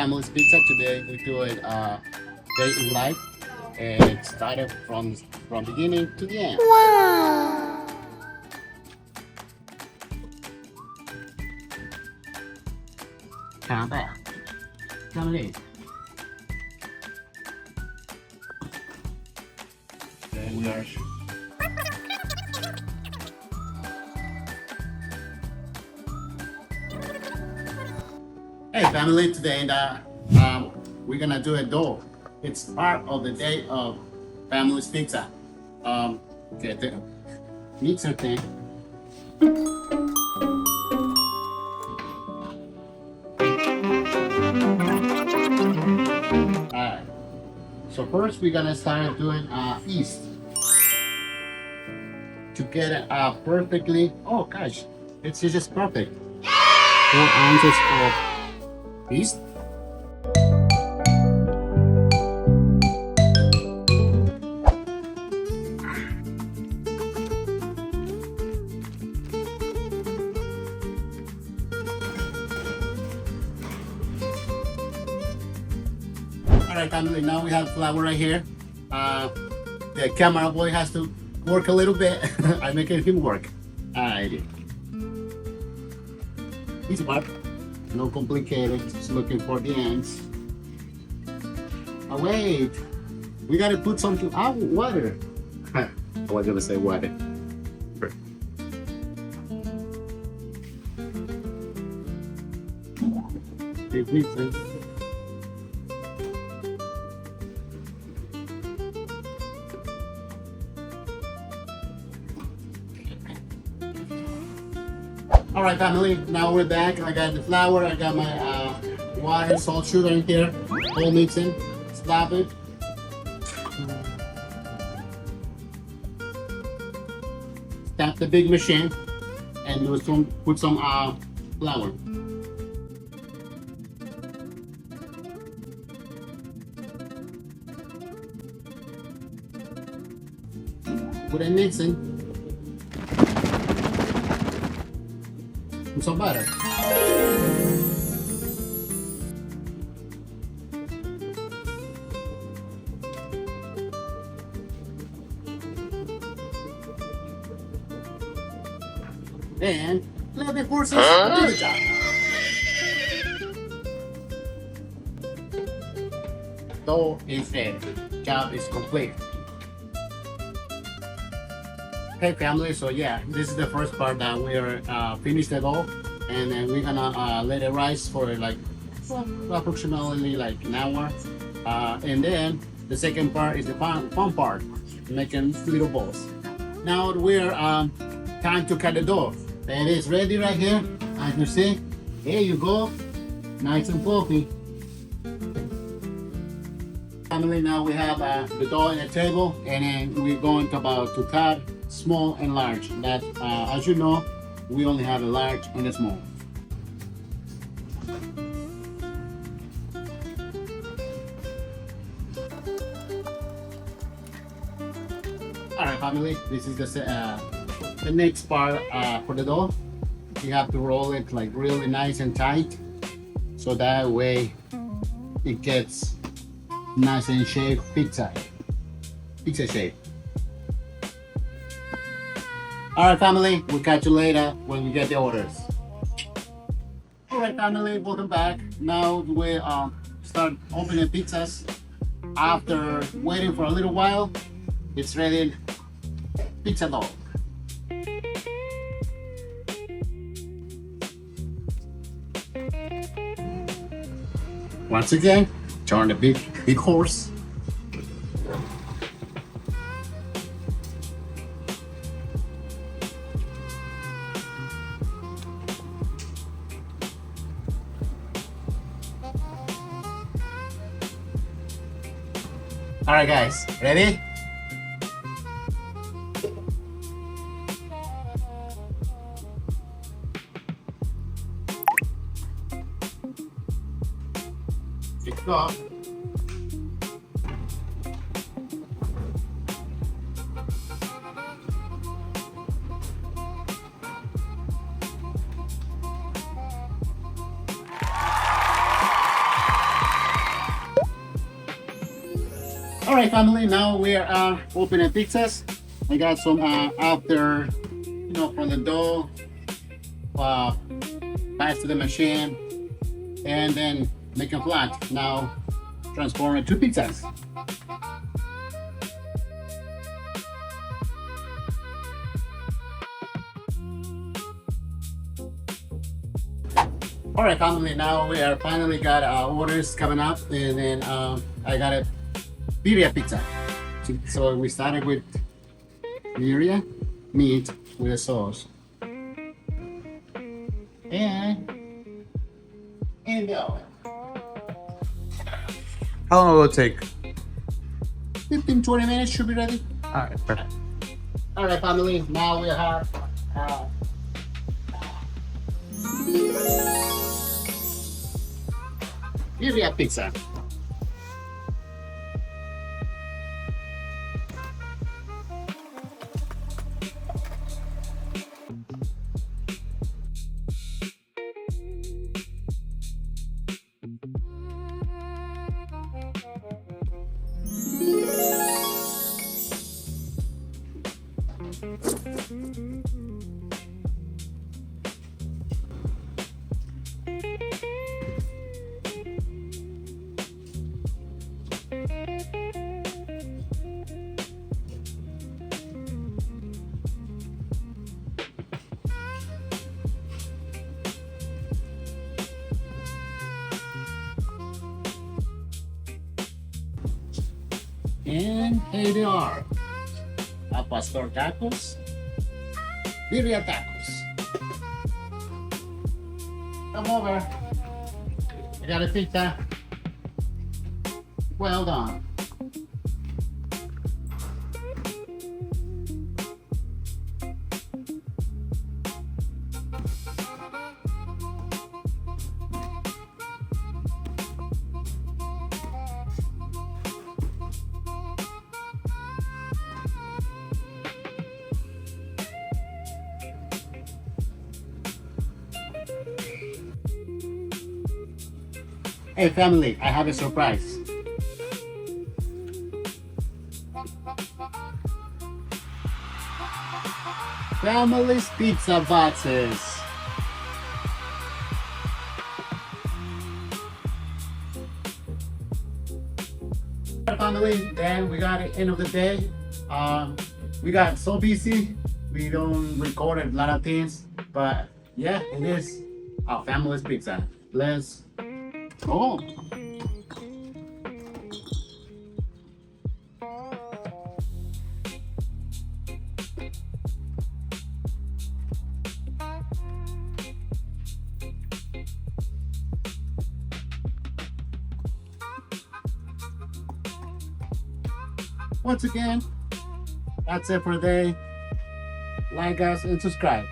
family's pizza. Today we do it day in life. And it started from beginning to the end. Wow! Come in. There we are. Hey family, today we're gonna do a dough. It's part of the day of family's pizza. Get the mixer thing. Alright. So first we're gonna start doing yeast to get it perfectly. Oh gosh, it's just perfect. 4 ounces of yeast. Alright family, now we have flour right here. The camera boy has to work a little bit. I'm making him work. Alright. Easy part. No complicated, just looking for the ends. Oh wait, we gotta put some water. I was gonna say water. All right, family. Now we're back. I got the flour. I got my water, salt, sugar in here. All mixing. Slap it. Tap the big machine and put some flour. Put it mixing. Put some butter. Then let the horses do the job. Dough is ready. Job is complete. Hey family, so yeah, this is the first part that we are finished the dough, and then we're gonna let it rise for like approximately like an hour, and then the second part is the fun part, making little balls. Now we're time to cut the dough. It is ready right here, as you see. There you go, nice and fluffy. Family, now we have the dough on the table, and then we're going to cut small and large. That, as you know, we only have a large and a small. All right, family. This is the next part for the dough. You have to roll it like really nice and tight, so that way it gets nice and shaped pizza shape. All right, family, we'll catch you later when we get the orders. All right, family, welcome back. Now we start opening pizzas. After waiting for a little while, it's ready. Pizza dough. Once again, turn the big horse. All right, guys, ready? Let's go. All right, family. Now we are opening pizzas. I got some after, from the dough, uh, pass to the machine, and then make them flat. Now transform it to pizzas. All right, family. Now we are finally got orders coming up, and then I got a birria pizza. So we started with birria meat with a sauce, and in the oven. How long will it take? 15-20 minutes should be ready. All right, perfect. All right, family. Now we have birria pizza. And here they are. Al pastor tacos, birria tacos. Come over. I got a pizza. Well done. Hey family, I have a surprise. Family's pizza boxes. Family, then we got it end of the day. We got so busy, we don't record a lot of things, but yeah, it is our family's pizza. Let's go home. Once again, that's it for today. Like us and subscribe.